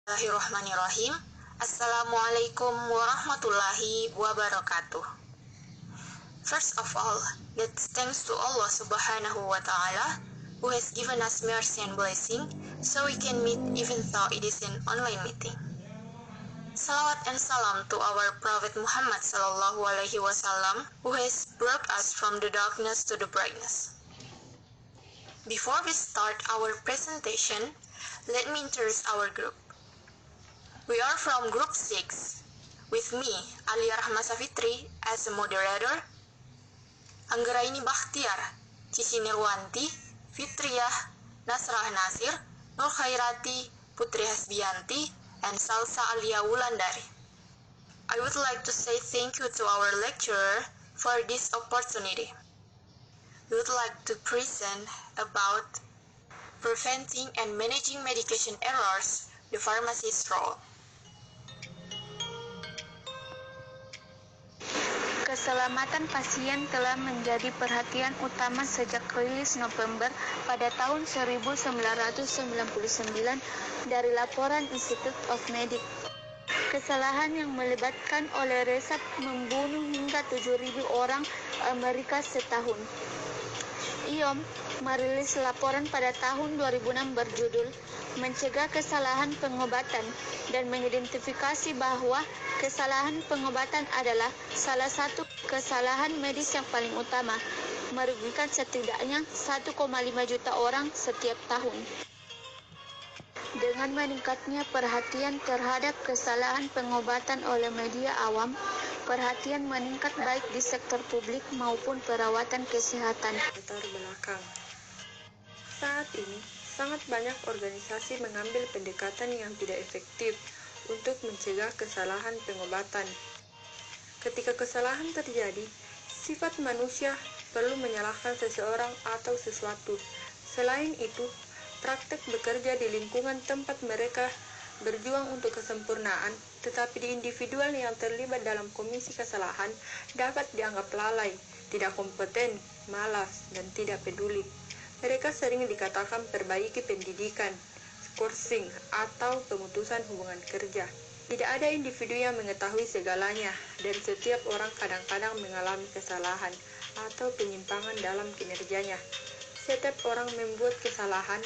Bismillahirrahmanirrahim. Assalamualaikum warahmatullahi wabarakatuh. First of all, that's thanks to Allah subhanahu wa ta'ala who has given us mercy and blessing so we can meet even though it is an online meeting. Salawat and salam to our Prophet Muhammad sallallahu alaihi wasallam who has brought us from the darkness to the brightness. Before we start our presentation, let me introduce our group. We are from Group 6, with me, Alia Rahma Safitri, as a moderator, Anggraini Bakhtiar, Cici Nirwanti, Fitriah, Nasrah Nasir, Nur Khairati, Putri Hasbianti, and Salsa Alia Wulandari. I would like to say thank you to our lecturer for this opportunity. We would like to present about preventing and managing medication errors, the pharmacist's role. Keselamatan pasien telah menjadi perhatian utama sejak rilis November pada tahun 1999 dari laporan Institute of Medic. Kesalahan yang melibatkan oleh resep membunuh hingga 7.000 orang Amerika setahun. IOM merilis laporan pada tahun 2006 berjudul Mencegah Kesalahan Pengobatan dan mengidentifikasi bahwa kesalahan pengobatan adalah salah satu kesalahan medis yang paling utama, merugikan setidaknya 1,5 juta orang setiap tahun. Dengan meningkatnya perhatian terhadap kesalahan pengobatan oleh media awam, perhatian meningkat baik di sektor publik maupun perawatan kesehatan. Latar belakang. Saat ini, sangat banyak organisasi mengambil pendekatan yang tidak efektif untuk mencegah kesalahan pengobatan. Ketika kesalahan terjadi, sifat manusia perlu menyalahkan seseorang atau sesuatu. Selain itu, praktek bekerja di lingkungan tempat mereka berjuang untuk kesempurnaan, tetapi di individual yang terlibat dalam komisi kesalahan dapat dianggap lalai, tidak kompeten, malas, dan tidak peduli. Mereka sering dikatakan perbaiki pendidikan, coursing, atau pemutusan hubungan kerja. Tidak ada individu yang mengetahui segalanya, dan setiap orang kadang-kadang mengalami kesalahan atau penyimpangan dalam kinerjanya. Setiap orang membuat kesalahan.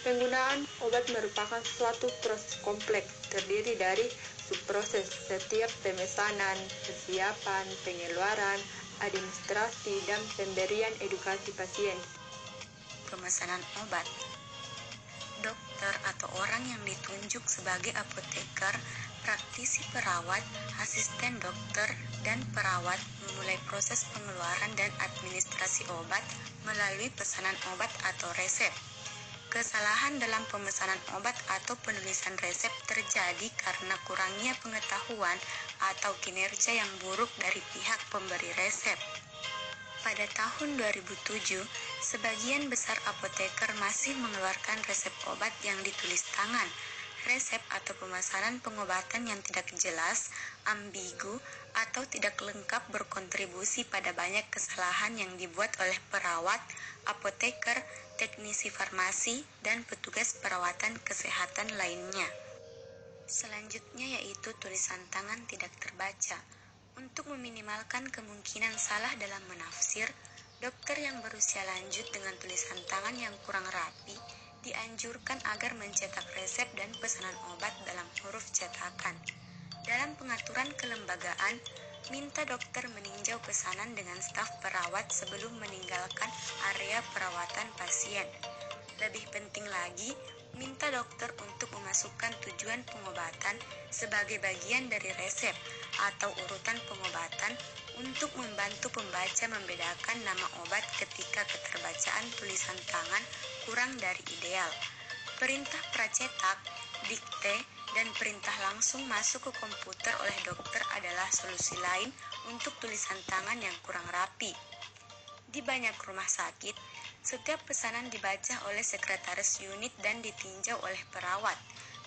Penggunaan obat merupakan suatu proses kompleks, terdiri dari subproses, setiap pemesanan, persiapan, pengeluaran, administrasi, dan pemberian edukasi pasien. Pemesanan obat. Dokter atau orang yang ditunjuk sebagai apoteker, praktisi perawat, asisten dokter, dan perawat memulai proses pengeluaran dan administrasi obat melalui pesanan obat atau resep. Kesalahan dalam pemesanan obat atau penulisan resep terjadi karena kurangnya pengetahuan atau kinerja yang buruk dari pihak pemberi resep. Pada tahun 2007, sebagian besar apoteker masih mengeluarkan resep obat yang ditulis tangan. Resep atau pemesanan pengobatan yang tidak jelas, ambigu, atau tidak lengkap berkontribusi pada banyak kesalahan yang dibuat oleh perawat, apoteker, teknisi farmasi, dan petugas perawatan kesehatan lainnya. Selanjutnya yaitu tulisan tangan tidak terbaca. Untuk meminimalkan kemungkinan salah dalam menafsir, dokter yang berusia lanjut dengan tulisan tangan yang kurang rapi dianjurkan agar mencetak resep dan pesanan obat dalam huruf cetakan. Dalam pengaturan kelembagaan, minta dokter meninjau pesanan dengan staf perawat sebelum meninggalkan area perawatan pasien. Lebih penting lagi, minta dokter untuk memasukkan tujuan pengobatan sebagai bagian dari resep atau urutan pengobatan untuk membantu pembaca membedakan nama obat ketika keterbacaan tulisan tangan kurang dari ideal. Perintah pracetak, dikte, dan perintah langsung masuk ke komputer oleh dokter adalah solusi lain untuk tulisan tangan yang kurang rapi. Di banyak rumah sakit, setiap pesanan dibaca oleh sekretaris unit dan ditinjau oleh perawat.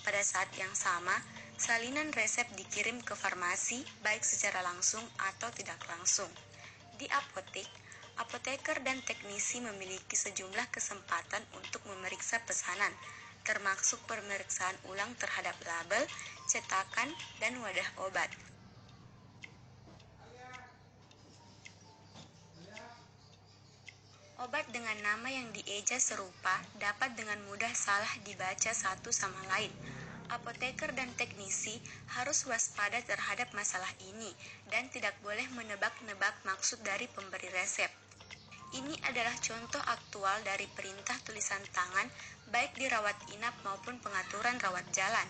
Pada saat yang sama, salinan resep dikirim ke farmasi baik secara langsung atau tidak langsung. Di apotek, apoteker dan teknisi memiliki sejumlah kesempatan untuk memeriksa pesanan. termasuk pemeriksaan ulang terhadap label, cetakan, dan wadah obat. Obat dengan nama yang dieja serupa dapat dengan mudah salah dibaca satu sama lain. Apoteker dan teknisi harus waspada terhadap masalah ini dan tidak boleh menebak-nebak maksud dari pemberi resep. Ini adalah contoh aktual dari perintah tulisan tangan baik di rawat inap maupun pengaturan rawat jalan,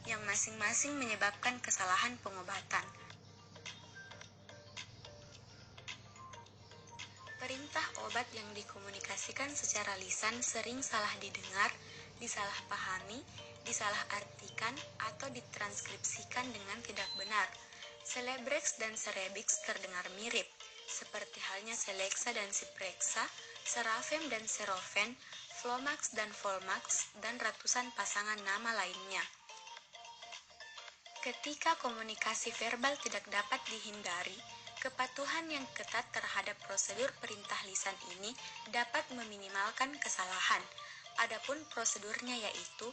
yang masing-masing menyebabkan kesalahan pengobatan. Perintah obat yang dikomunikasikan secara lisan sering salah didengar, disalahpahami, disalahartikan, atau ditranskripsikan dengan tidak benar. Celebrex dan Cerebix terdengar mirip, seperti halnya Celexa dan Ciprexa, Serafem dan Serofen, Flomax dan Volmax, dan ratusan pasangan nama lainnya. Ketika komunikasi verbal tidak dapat dihindari, kepatuhan yang ketat terhadap prosedur perintah lisan ini dapat meminimalkan kesalahan. Adapun prosedurnya yaitu,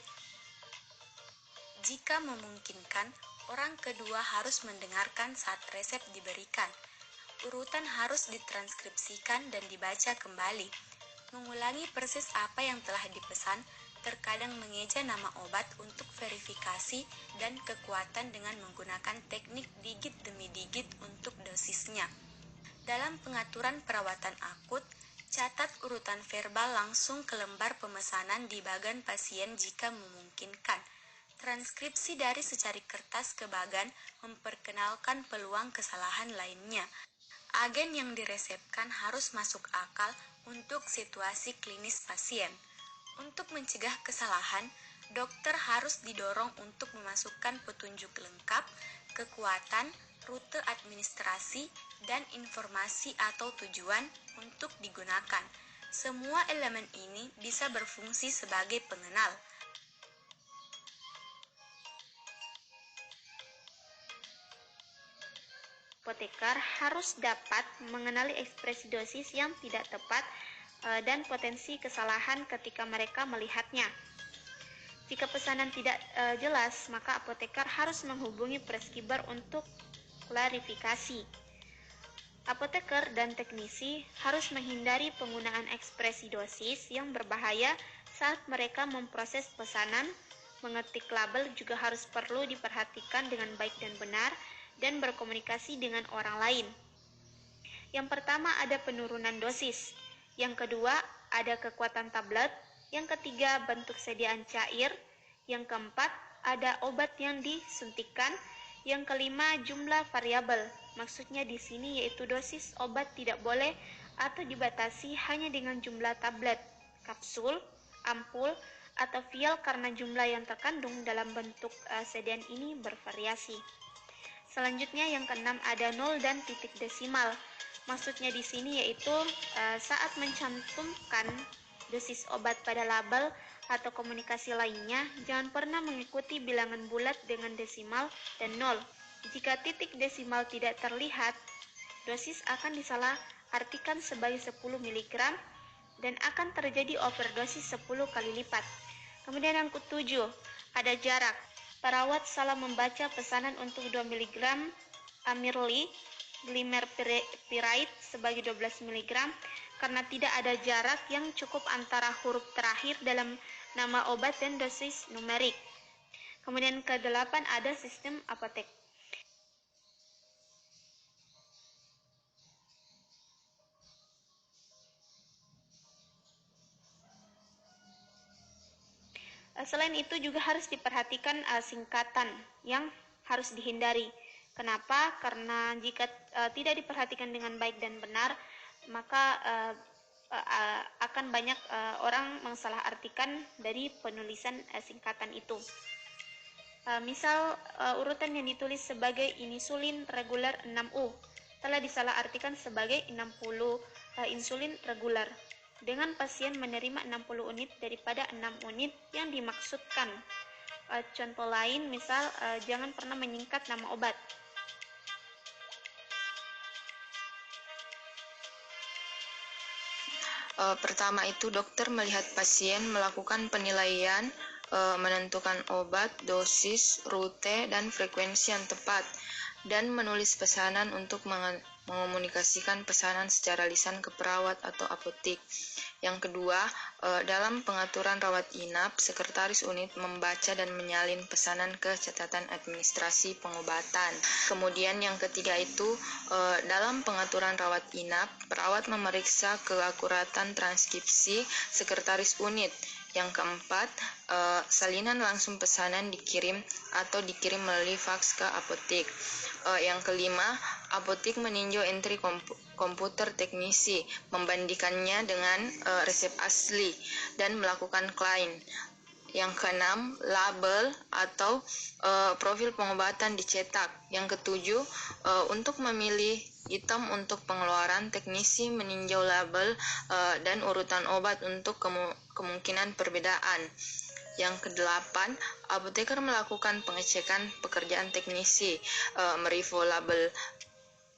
jika memungkinkan, orang kedua harus mendengarkan saat resep diberikan. Urutan harus ditranskripsikan dan dibaca kembali. Mengulangi persis apa yang telah dipesan, terkadang mengeja nama obat untuk verifikasi dan kekuatan dengan menggunakan teknik digit demi digit untuk dosisnya. Dalam pengaturan perawatan akut, catat urutan verbal langsung ke lembar pemesanan di bagan pasien jika memungkinkan. Transkripsi dari secari kertas ke bagan memperkenalkan peluang kesalahan lainnya. Agen yang diresepkan harus masuk akal untuk situasi klinis pasien. Untuk mencegah kesalahan, dokter harus didorong untuk memasukkan petunjuk lengkap, kekuatan, rute administrasi, dan informasi atau tujuan untuk digunakan. Semua elemen ini bisa berfungsi sebagai pengenal. Apoteker harus dapat mengenali ekspresi dosis yang tidak tepat dan potensi kesalahan ketika mereka melihatnya. Jika pesanan tidak jelas, maka apoteker harus menghubungi prescriber untuk klarifikasi. Apoteker dan teknisi harus menghindari penggunaan ekspresi dosis yang berbahaya saat mereka memproses pesanan. Mengetik label juga harus perlu diperhatikan dengan baik dan benar, dan berkomunikasi dengan orang lain. Yang pertama ada penurunan dosis. Yang kedua, ada kekuatan tablet. Yang ketiga, bentuk sediaan cair. Yang keempat, ada obat yang disuntikan. Yang kelima, jumlah variabel. Maksudnya di sini yaitu dosis obat tidak boleh atau dibatasi hanya dengan jumlah tablet, kapsul, ampul, atau vial karena jumlah yang terkandung dalam bentuk sediaan ini bervariasi. Selanjutnya yang keenam ada 0 dan titik desimal. Maksudnya di sini yaitu saat mencantumkan dosis obat pada label atau komunikasi lainnya, jangan pernah mengikuti bilangan bulat dengan desimal dan 0. Jika titik desimal tidak terlihat, dosis akan disalahartikan sebagai 10 mg dan akan terjadi overdosis 10 kali lipat. Kemudian yang ketujuh, ada jarak. Perawat salah membaca pesanan untuk 2 mg Amirli glimepiride sebagai 12 mg karena tidak ada jarak yang cukup antara huruf terakhir dalam nama obat dan dosis numerik. Kemudian ke-8 ada sistem apotek. Selain itu juga harus diperhatikan singkatan yang harus dihindari. Kenapa? Karena jika tidak diperhatikan dengan baik dan benar, maka akan banyak orang mensalahartikan dari penulisan singkatan itu. Misal urutan yang ditulis sebagai insulin reguler 6U telah disalahartikan sebagai 60 insulin reguler, dengan pasien menerima 60 unit daripada 6 unit yang dimaksudkan. Contoh lain, misal jangan pernah menyingkat nama obat. Pertama itu dokter melihat pasien, melakukan penilaian, menentukan obat, dosis, rute, dan frekuensi yang tepat, dan menulis pesanan untuk mengomunikasikan pesanan secara lisan ke perawat atau apotek. Yang kedua, dalam pengaturan rawat inap, sekretaris unit membaca dan menyalin pesanan ke catatan administrasi pengobatan. Kemudian yang ketiga itu, dalam pengaturan rawat inap, perawat memeriksa keakuratan transkripsi sekretaris unit. Yang keempat, salinan langsung pesanan dikirim atau dikirim melalui faks ke apotek. Yang kelima, apotek meninjau entry komputer teknisi, membandingkannya dengan resep asli, dan melakukan klaim. Yang keenam, label atau profil pengobatan dicetak. Yang ketujuh, untuk memilih item untuk pengeluaran, teknisi meninjau label dan urutan obat untuk kemungkinan perbedaan. Yang kedelapan, apoteker melakukan pengecekan pekerjaan teknisi, mereview label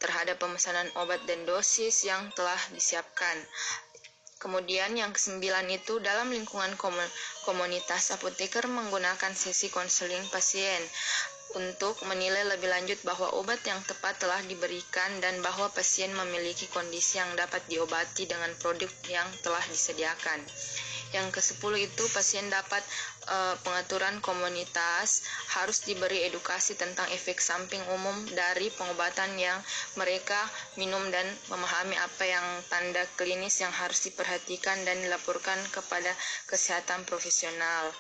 terhadap pemesanan obat dan dosis yang telah disiapkan. Kemudian yang kesembilan itu, dalam lingkungan komunitas, apoteker menggunakan sesi konseling pasien untuk menilai lebih lanjut bahwa obat yang tepat telah diberikan dan bahwa pasien memiliki kondisi yang dapat diobati dengan produk yang telah disediakan. Yang ke-10 itu, pasien dapat pengaturan komunitas harus diberi edukasi tentang efek samping umum dari pengobatan yang mereka minum dan memahami apa yang tanda klinis yang harus diperhatikan dan dilaporkan kepada kesehatan profesional.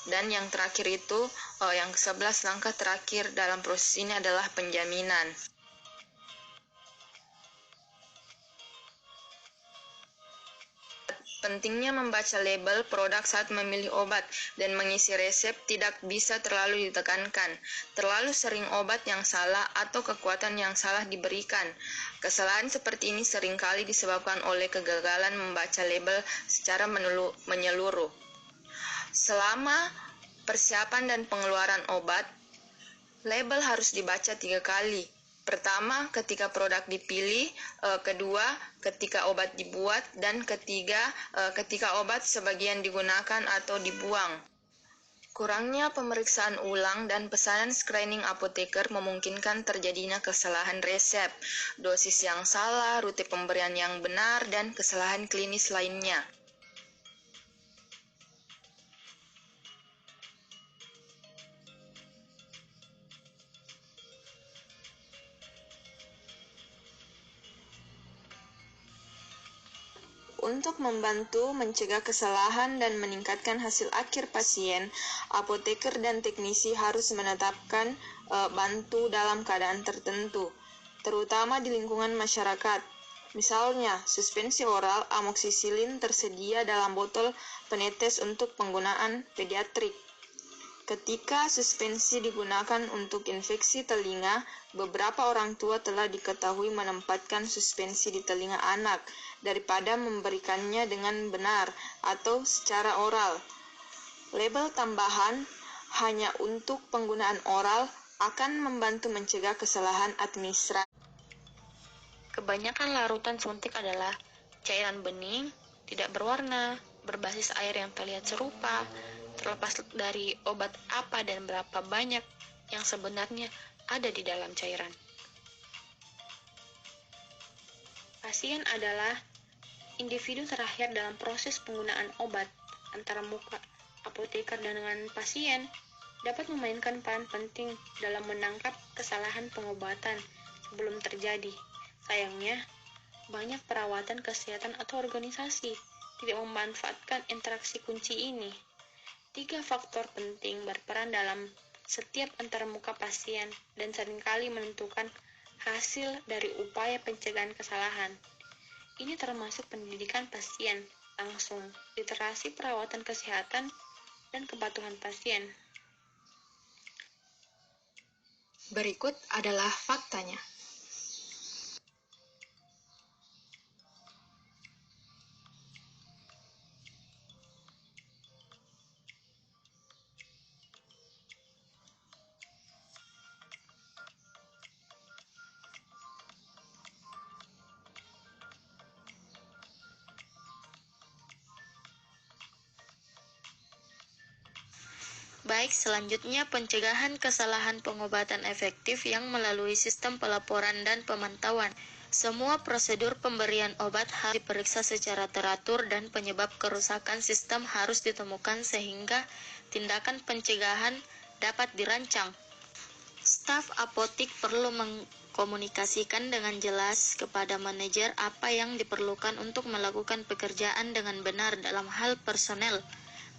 Dan yang terakhir itu, yang ke-11, langkah terakhir dalam proses ini adalah penjaminan. Pentingnya membaca label produk saat memilih obat dan mengisi resep tidak bisa terlalu ditekankan. Terlalu sering obat yang salah atau kekuatan yang salah diberikan. Kesalahan seperti ini seringkali disebabkan oleh kegagalan membaca label secara menyeluruh. Selama persiapan dan pengeluaran obat, label harus dibaca 3 kali. Pertama, ketika produk dipilih, kedua, ketika obat dibuat, dan ketiga, ketika obat sebagian digunakan atau dibuang. Kurangnya pemeriksaan ulang dan pesanan screening apoteker memungkinkan terjadinya kesalahan resep, dosis yang salah, rute pemberian yang benar, dan kesalahan klinis lainnya. Untuk membantu mencegah kesalahan dan meningkatkan hasil akhir pasien, apoteker dan teknisi harus menetapkan bantu dalam keadaan tertentu, terutama di lingkungan masyarakat. Misalnya, suspensi oral amoksisilin tersedia dalam botol penetes untuk penggunaan pediatrik. Ketika suspensi digunakan untuk infeksi telinga, beberapa orang tua telah diketahui menempatkan suspensi di telinga anak daripada memberikannya dengan benar atau secara oral. Label tambahan hanya untuk penggunaan oral akan membantu mencegah kesalahan administrasi. Kebanyakan larutan suntik adalah cairan bening, tidak berwarna, berbasis air yang terlihat serupa, terlepas dari obat apa dan berapa banyak yang sebenarnya ada di dalam cairan. Pasien adalah individu terakhir dalam proses penggunaan obat. Antara muka apoteker dan dengan pasien dapat memainkan peran penting dalam menangkap kesalahan pengobatan sebelum terjadi. Sayangnya, banyak perawatan kesehatan atau organisasi tidak memanfaatkan interaksi kunci ini. 3 faktor penting berperan dalam setiap antarmuka pasien dan seringkali menentukan hasil dari upaya pencegahan kesalahan. Ini termasuk pendidikan pasien langsung, literasi perawatan kesehatan, dan kepatuhan pasien. Berikut adalah faktanya. Baik, selanjutnya pencegahan kesalahan pengobatan efektif yang melalui sistem pelaporan dan pemantauan. Semua prosedur pemberian obat harus diperiksa secara teratur dan penyebab kerusakan sistem harus ditemukan sehingga tindakan pencegahan dapat dirancang. Staf apotik perlu mengkomunikasikan dengan jelas kepada manajer apa yang diperlukan untuk melakukan pekerjaan dengan benar dalam hal personel,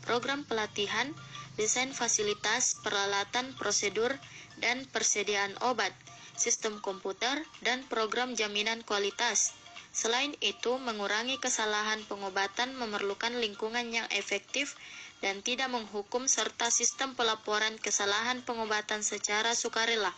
program pelatihan, desain fasilitas, peralatan, prosedur, dan persediaan obat, sistem komputer, dan program jaminan kualitas. Selain itu, mengurangi kesalahan pengobatan memerlukan lingkungan yang efektif dan tidak menghukum serta sistem pelaporan kesalahan pengobatan secara sukarela.